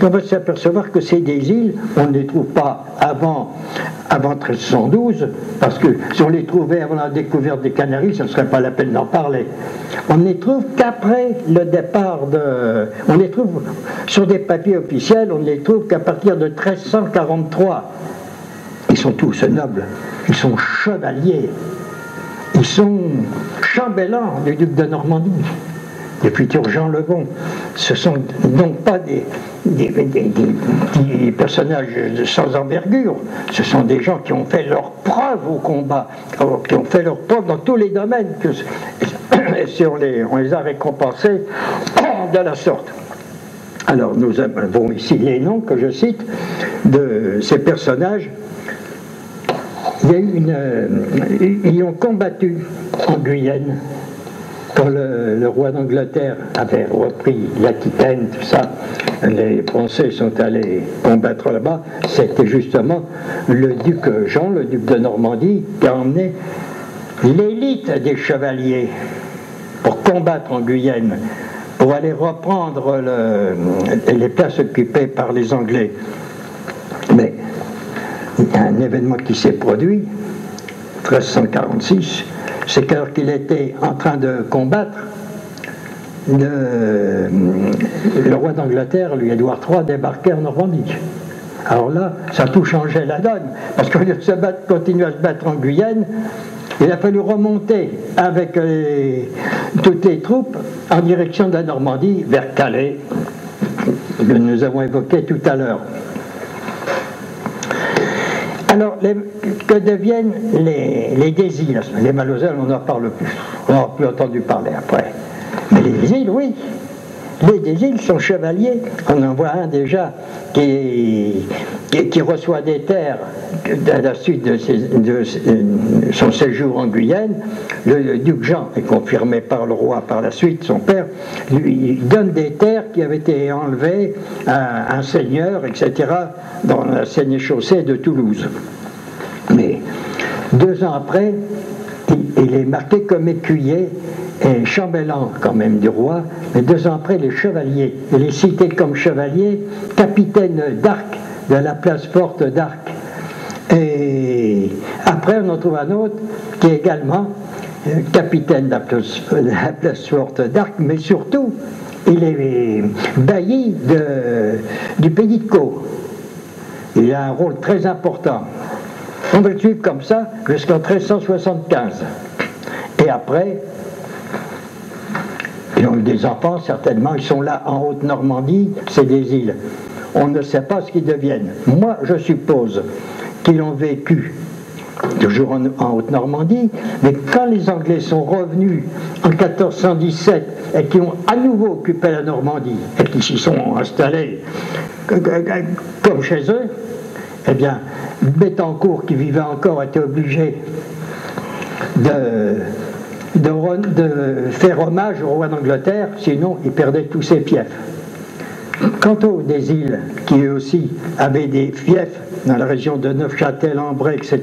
on va s'apercevoir que c'est des îles, on ne les trouve pas avant 1312, parce que si on les trouvait avant la découverte des Canaries, ce ne serait pas la peine d'en parler. On ne les trouve qu'après le départ de... On les trouve sur des papiers officiels, on ne les trouve qu'à partir de 1343. Ils sont tous nobles, ils sont chevaliers, ils sont chambellans du duc de Normandie, des futurs Jean le Bon. Ce sont donc pas des personnages sans envergure, ce sont des gens qui ont fait leur preuve au combat, qui ont fait leur preuve dans tous les domaines, et si on les a récompensés de la sorte. Alors nous avons ici les noms que je cite de ces personnages. Ils ont combattu en Guyenne quand le roi d'Angleterre avait repris l'Aquitaine, tout ça. Les Français sont allés combattre là-bas. C'était justement le duc Jean, le duc de Normandie, qui a emmené l'élite des chevaliers pour combattre en Guyenne, pour aller reprendre les places occupées par les Anglais. Mais il y a un événement qui s'est produit, 1346, c'est qu'alors qu'il était en train de combattre, le roi d'Angleterre, lui Édouard III, débarquait en Normandie. Alors là, ça a tout changé la donne, parce qu'au lieu de continuer à se battre en Guyenne, il a fallu remonter avec toutes les troupes en direction de la Normandie, vers Calais, que nous avons évoqué tout à l'heure. Alors, que deviennent les des îles? Les Malozels, on n'en parle plus. On n'a plus entendu parler après. Mais les îles, oui. Les des îles sont chevaliers. On en voit un déjà qui reçoit des terres à la suite de son séjour en Guyenne. Le duc Jean est confirmé par le roi par la suite, son père, lui donne des terres qui avaient été enlevées à un seigneur, etc., dans la sénéchaussée de Toulouse. Mais 2 ans après, il est marqué comme écuyer et chambellan quand même du roi, mais 2 ans après, les chevaliers. Il est cité comme chevalier, capitaine d'Arc, de la place forte d'Arc. Et après, on en trouve un autre qui est également capitaine de la place forte d'Arc, mais surtout, il est bailli du pays de Caux. Il a un rôle très important. On va le suivre comme ça jusqu'en 1375. Et après, ils ont eu des enfants, certainement, ils sont là en Haute-Normandie, c'est des îles. On ne sait pas ce qu'ils deviennent. Moi, je suppose qu'ils ont vécu toujours en Haute-Normandie, mais quand les Anglais sont revenus en 1417 et qui ont à nouveau occupé la Normandie et qui s'y sont installés comme chez eux, eh bien, Bettencourt, qui vivait encore, était obligé de faire hommage au roi d'Angleterre, sinon il perdait tous ses fiefs. Quant aux des îles, qui eux aussi avaient des fiefs dans la région de Neufchâtel, Ambray, etc.,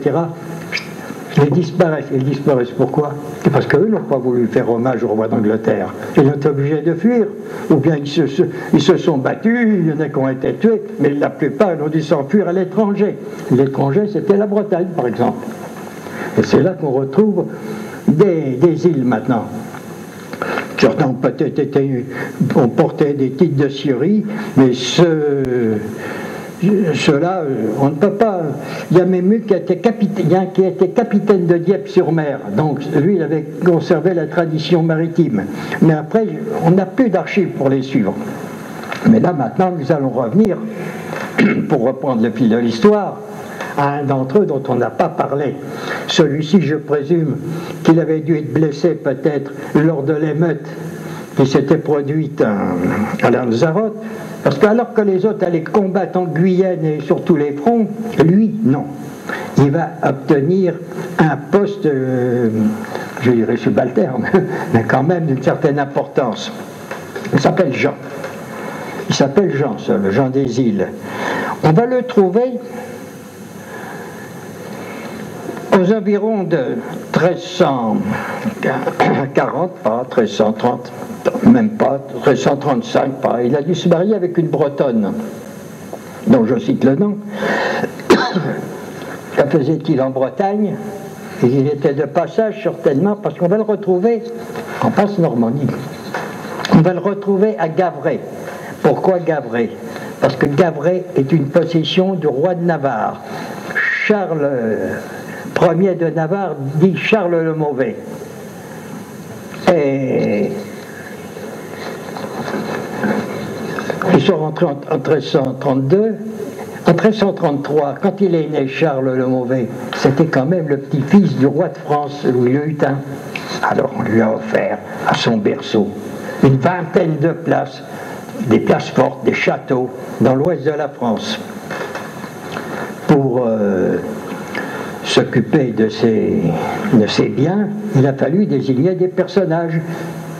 ils disparaissent. Ils disparaissent pourquoi? C'est parce qu'eux n'ont pas voulu faire hommage au roi d'Angleterre. Ils ont été obligés de fuir. Ou bien ils se sont battus, il y en a qui ont été tués, mais la plupart ont dû s'enfuir à l'étranger. L'étranger, c'était la Bretagne, par exemple. Et c'est là qu'on retrouve des îles maintenant. Certains ont peut-être ont porté des titres de Syrie, mais ceux-là, on ne peut pas. Il y a même eu qui était capitaine de Dieppe-sur-Mer, donc lui, il avait conservé la tradition maritime. Mais après, on n'a plus d'archives pour les suivre. Mais là, maintenant, nous allons revenir, pour reprendre le fil de l'histoire, à un d'entre eux dont on n'a pas parlé. Celui-ci, je présume qu'il avait dû être blessé peut-être lors de l'émeute qui s'était produite à Lanzarote, parce qu'alors que les autres allaient combattre en Guyenne et sur tous les fronts, lui, non. Il va obtenir un poste, je dirais subalterne, mais quand même d'une certaine importance. Il s'appelle Jean. Il s'appelle Jean, le Jean des îles. On va le trouver aux environs de 1340, pas 1330, même pas, 1335, pas. Il a dû se marier avec une Bretonne. dont je cite le nom. Que faisait-il en Bretagne? Il était de passage certainement, parce qu'on va le retrouver en Basse-Normandie. On va le retrouver à Gavray. Pourquoi Gavray? Parce que Gavray est une possession du roi de Navarre. Charles Ier de Navarre dit Charles le Mauvais. Et ils sont rentrés en 1332. En 1333, quand il est né, Charles le Mauvais, c'était quand même le petit-fils du roi de France, Louis le Hutin. Alors on lui a offert à son berceau une vingtaine de places, des places fortes, des châteaux, dans l'ouest de la France. Pour s'occuper de ses biens, il a fallu désigner des personnages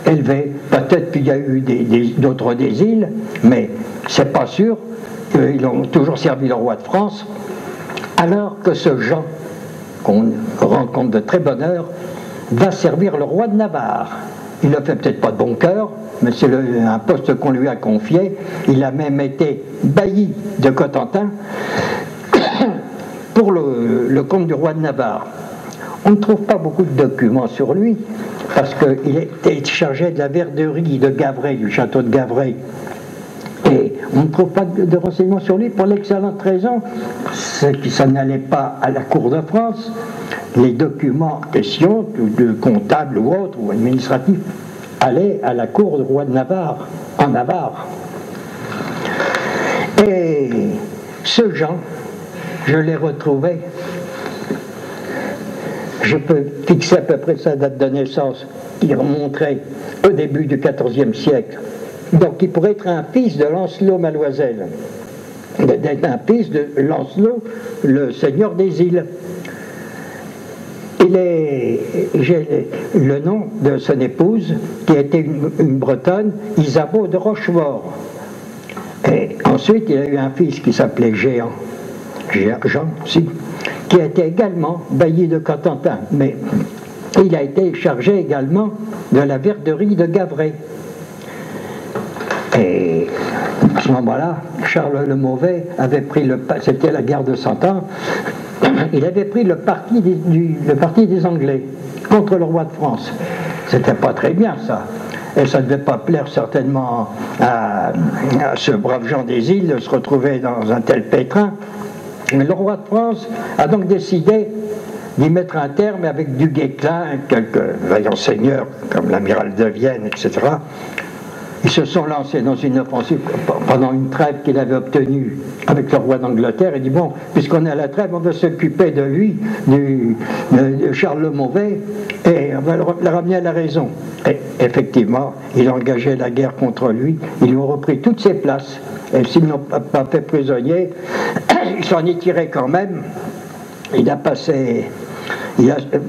élevés. Peut-être qu'il y a eu d'autres des îles, mais c'est pas sûr. Ils ont toujours servi le roi de France, alors que ce Jean, qu'on rencontre de très bonne heure, va servir le roi de Navarre. Il ne fait peut-être pas de bon cœur, mais c'est un poste qu'on lui a confié. Il a même été bailli de Cotentin pour le compte du roi de Navarre. On ne trouve pas beaucoup de documents sur lui, parce qu'il était chargé de la verderie de Gavray, du château de Gavray. Et on ne trouve pas de renseignements sur lui pour l'excellente raison, c'est que ça n'allait pas à la cour de France. Les documents en question, de comptables ou autres, ou administratifs, allaient à la cour du roi de Navarre, en Navarre. Et ce Jean, je l'ai retrouvé, je peux fixer à peu près sa date de naissance, qui remonterait au début du XIVe siècle. Donc il pourrait être un fils de Lancelot Maloisel, d'être un fils de Lancelot, le seigneur des îles. J'ai le nom de son épouse, qui était une Bretonne, Isabeau de Rochefort. Et ensuite, il a eu un fils qui s'appelait Jean aussi, qui a été également bailli de Cotentin. Mais il a été chargé également de la verderie de Gavray. Et à ce moment-là, Charles le Mauvais avait pris c'était la guerre de 100 ans, il avait pris le parti des Anglais contre le roi de France. C'était pas très bien ça. Et ça ne devait pas plaire certainement à ce brave Jean des îles de se retrouver dans un tel pétrin. Mais le roi de France a donc décidé d'y mettre un terme avec du Guesclin, quelques vaillants seigneurs comme l'amiral de Vienne, etc. Ils se sont lancés dans une offensive pendant une trêve qu'il avait obtenue avec le roi d'Angleterre. Il dit, bon, puisqu'on est à la trêve, on va s'occuper de lui, de Charles le Mauvais, et on va le ramener à la raison. Et effectivement, il a engagé la guerre contre lui. Ils lui ont repris toutes ses places. Et s'ils ne l'ont pas fait prisonnier, il s'en est tiré quand même. Il a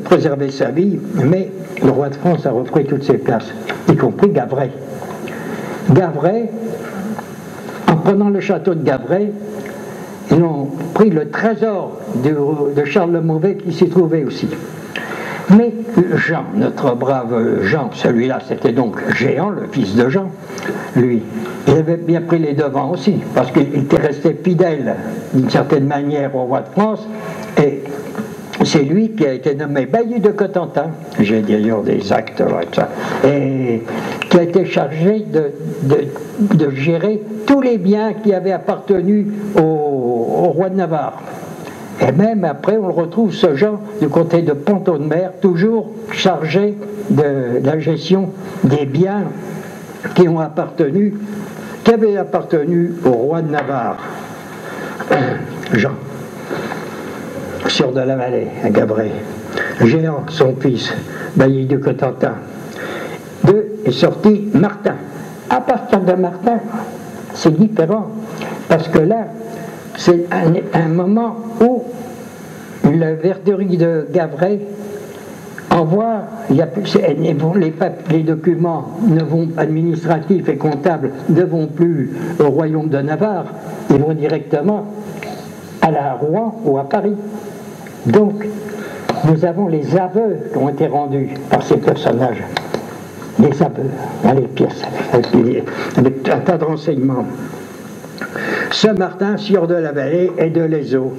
préservé sa vie, mais le roi de France a repris toutes ses places, y compris Gavray. Gavray, en prenant le château de Gavray, ils ont pris le trésor de Charles le Mauvais qui s'y trouvait aussi. Mais Jean, notre brave Jean, celui-là c'était donc Jehan, le fils de Jean, lui, il avait bien pris les devants aussi, parce qu'il était resté fidèle d'une certaine manière au roi de France, et c'est lui qui a été nommé bailli de Cotentin, j'ai d'ailleurs des actes, et qui a été chargé de gérer tous les biens qui avaient appartenu au roi de Navarre. Et même après, on le retrouve, ce Jean, du comté de Pont-de-Mer, toujours chargé de la gestion des biens qui avaient appartenu au roi de Navarre. Jean, sieur de la Vallée, à Gavray. Jehan, son fils, bailli de Cotentin. Est sorti Martin. À partir de Martin, c'est différent, parce que là, c'est un moment où la verderie de Gavray envoie, les documents administratifs et comptables ne vont plus au royaume de Navarre, ils vont directement à Rouen ou à Paris. Donc, nous avons les aveux qui ont été rendus par ces personnages. Les aveux, dans les pièces, avec un tas de renseignements. Saint-Martin, sieur de la Vallée et de l'Aiseau.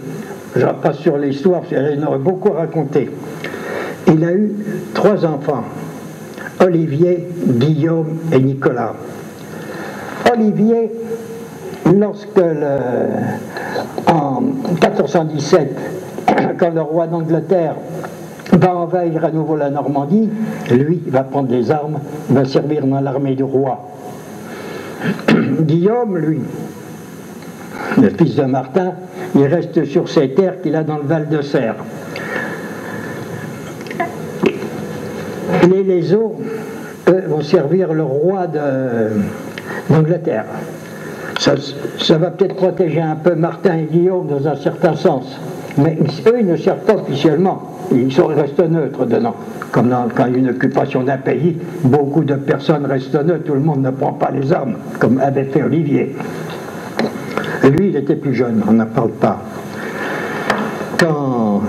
Je passe sur l'histoire, parce qu'il en aurait beaucoup raconté. Il a eu 3 enfants, Olivier, Guillaume et Nicolas. Olivier, en 1417, quand le roi d'Angleterre va envahir à nouveau la Normandie, lui va prendre les armes, va servir dans l'armée du roi. Guillaume, lui, le fils de Martin, il reste sur ses terres qu'il a dans le Val de Serre. Les Lézaux, eux, vont servir le roi d'Angleterre. Ça va peut-être protéger un peu Martin et Guillaume dans un certain sens. Mais eux, ils ne servent pas officiellement. Ils restent neutres dedans. Comme quand il y a une occupation d'un pays, beaucoup de personnes restent neutres, tout le monde ne prend pas les armes, comme avait fait Olivier. Et lui, il était plus jeune, on n'en parle pas. Quand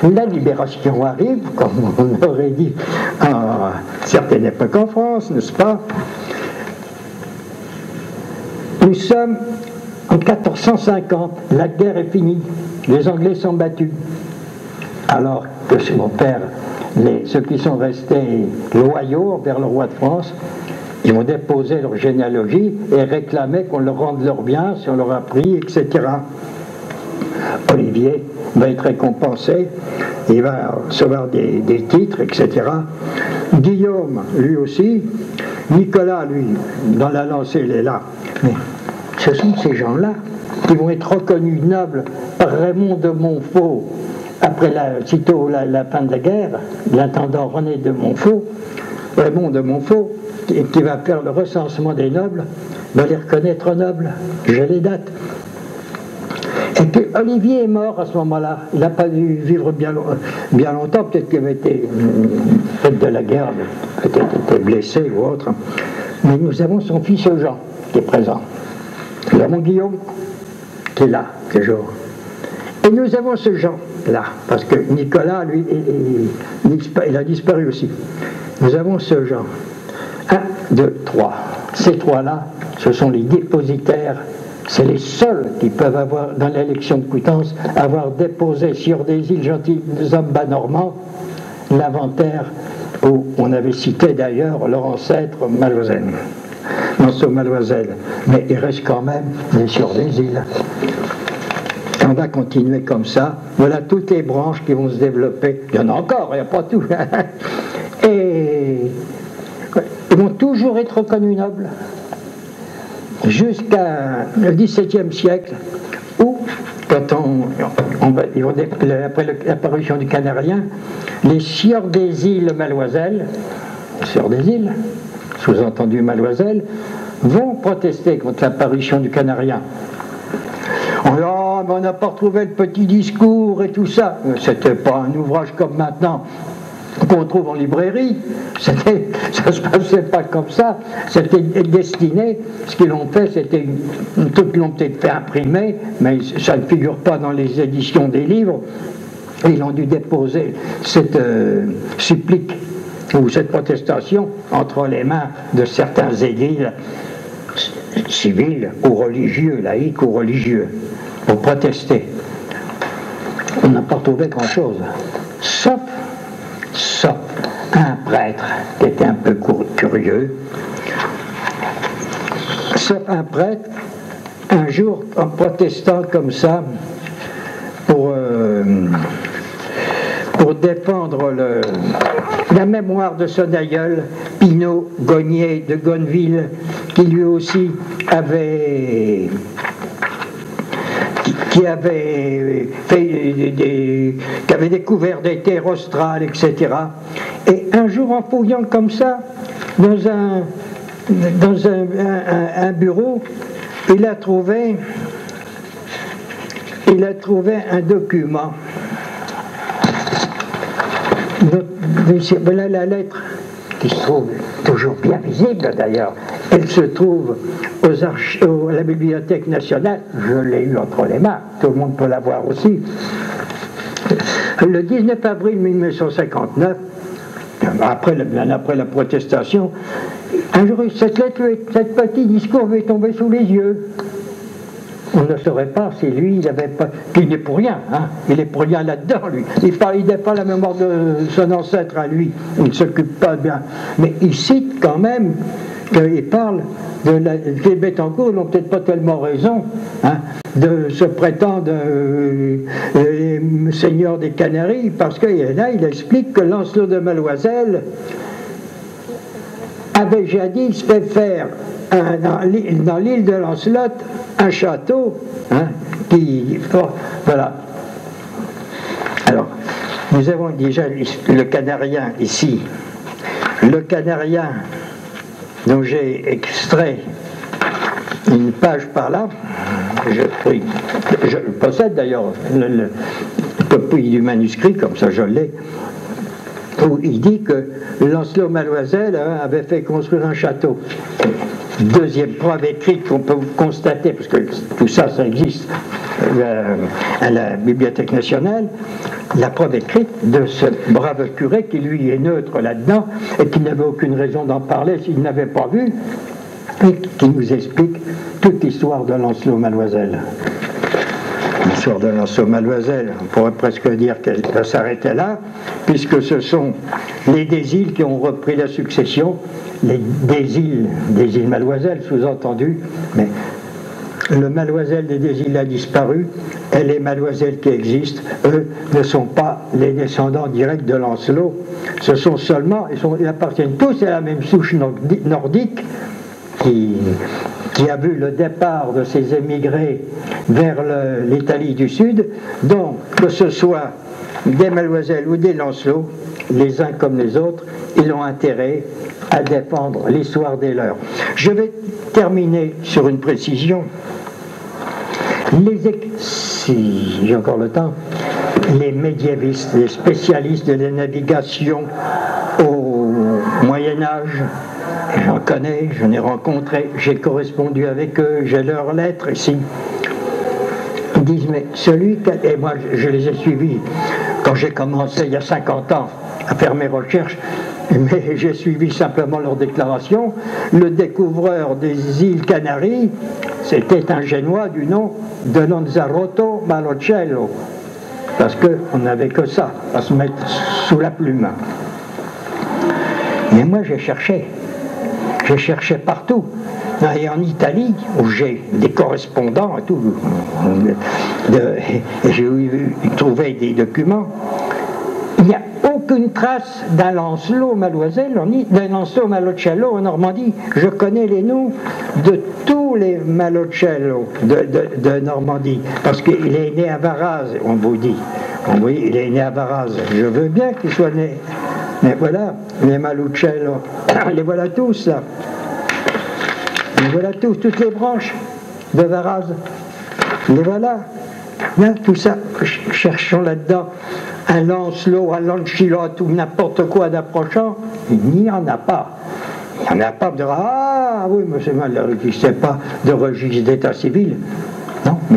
la libération arrive, comme on aurait dit à certaines époques en France, n'est-ce pas? Nous sommes en 1450, la guerre est finie, les Anglais sont battus. Alors que chez mon père, ceux qui sont restés loyaux envers le roi de France, ils vont déposer leur généalogie et réclamer qu'on leur rende leurs biens, si on leur a pris, etc. Olivier va être récompensé, il va recevoir des titres, etc. Guillaume, lui aussi. Nicolas, lui, dans la lancée, il est là. Mais ce sont ces gens-là qui vont être reconnus nobles par Raymond de Montfort, après sitôt la fin de la guerre, l'intendant René de Montfort, Raymond de Montfort, qui va faire le recensement des nobles, va les reconnaître nobles. J'ai les dates. Et puis Olivier est mort à ce moment-là. Il n'a pas dû vivre bien longtemps, peut-être qu'il avait été fait de la guerre, peut-être été blessé ou autre. Mais nous avons son fils Jean qui est présent. Nous avons Guillaume qui est là, toujours. Et nous avons ce Jean là, parce que Nicolas, lui, il a disparu aussi. Nous avons ce Jean. 1, 2, 3. Ces 3-là, ce sont les dépositaires. C'est les seuls qui peuvent avoir, dans l'élection de Coutances, avoir déposé sur des îles gentilshommes bas normands l'inventaire où on avait cité d'ailleurs leur ancêtre Maloisel. Manceau Maloisel. Mais il reste quand même sur des îles. On va continuer comme ça. Voilà toutes les branches qui vont se développer. Il y en a encore, il n'y a pas tout. Et ils vont toujours être reconnus nobles jusqu'à le XVIIe siècle, où, quand après l'apparition du Canarien, les sieurs des îles Maloisel, sieurs des îles, sous-entendu Maloisel, vont protester contre l'apparition du Canarien. On n'a pas retrouvé le petit discours et tout ça. C'était pas un ouvrage comme maintenant qu'on trouve en librairie. Ça se passait pas comme ça. C'était destiné. Ce qu'ils l'ont fait, c'était tout l'ont peut-être fait imprimer, mais ça ne figure pas dans les éditions des livres. Ils ont dû déposer cette supplique ou cette protestation entre les mains de certains édiles civils ou religieux, laïcs ou religieux, pour protester. On n'a pas trouvé grand-chose, sauf un prêtre qui était un peu curieux, sauf un prêtre, un jour, en protestant comme ça, pour défendre la mémoire de son aïeul, Pinot Gognier de Gonneville, qui lui aussi avait découvert des terres australes, etc. Et un jour, en fouillant comme ça, dans un bureau, il a trouvé un document. Voilà la lettre qui se trouve toujours bien visible d'ailleurs. Elle se trouve à la Bibliothèque nationale. Je l'ai eu entre les mains, tout le monde peut la voir aussi. Le 19 avril 1959, bien après la protestation, un jour, cette lettre, cette petit discours lui est tombé sous les yeux. on ne saurait pas si lui, il n'avait pas. Il n'est pour rien, hein. Il est pour rien là-dedans, lui. Il n'a pas la mémoire de son ancêtre à lui. Il ne s'occupe pas bien. Mais il cite quand même qu'il parle de les Bettencourt n'ont peut-être pas tellement raison, hein, de se prétendre seigneur des Canaries, parce que là, il explique que Lancelot de Maloiselle avait jadis fait faire dans l'île de Lancelot un château, hein, voilà. Alors, nous avons déjà le Canarien ici. Le Canarien, dont j'ai extrait une page par là, je possède d'ailleurs le copie du manuscrit, comme ça je l'ai, où il dit que Lancelot Maloiselle avait fait construire un château. Deuxième preuve écrite qu'on peut constater, parce que tout ça, ça existe à la Bibliothèque nationale, la preuve écrite de ce brave curé qui lui est neutre là-dedans et qui n'avait aucune raison d'en parler s'il n'avait pas vu, et qui nous explique toute l'histoire de Lancelot Maloiselle. L'histoire de Lancelot Maloiselle, on pourrait presque dire qu'elle peut s'arrêter là, puisque ce sont les Désiles qui ont repris la succession, les Désiles Maloiselle sous-entendu, mais le Maloiselle des Désiles a disparu, et les Maloiselles qui existent, eux, ne sont pas les descendants directs de Lancelot, ce sont seulement, ils appartiennent tous à la même souche nordique, qui a vu le départ de ces émigrés vers l'Italie du Sud, donc que ce soit des Maloiselles ou des Lancelot, les uns comme les autres, ils ont intérêt à défendre l'histoire des leurs. Je vais terminer sur une précision. Si j'ai encore le temps, les médiévistes, les spécialistes de la navigation au Moyen-Âge, j'en connais, j'en ai rencontré, j'ai correspondu avec eux, j'ai leurs lettres ici. Ils disent, mais et moi je les ai suivis quand j'ai commencé il y a 50 ans à faire mes recherches, mais j'ai suivi simplement leurs déclarations. Le découvreur des îles Canaries, c'était un Génois du nom de Lanzarote Malocello, parce qu'on n'avait que ça à se mettre sous la plume. Mais moi j'ai cherché partout. Et en Italie, où j'ai des correspondants et tout, j'ai trouvé des documents, il n'y a aucune trace d'un Lancelot Maloiselle, d'un Lancelot Malocello en Normandie. Je connais les noms de tous les Malocello de Normandie, parce qu'il est né à Varazze, on vous dit. Oui, il est né à Varazze. Je veux bien qu'il soit né. Mais voilà, les Malocello, les voilà tous là. Les voilà tous, toutes les branches de Varazze. Les voilà. Là, tout ça, cherchons là-dedans un Lancelot, un Lancelot ou n'importe quoi d'approchant. Il n'y en a pas. Il n'y en a pas de dire, ah oui, mais c'est mal, il n'existe pas de registre d'état civil. Non, mais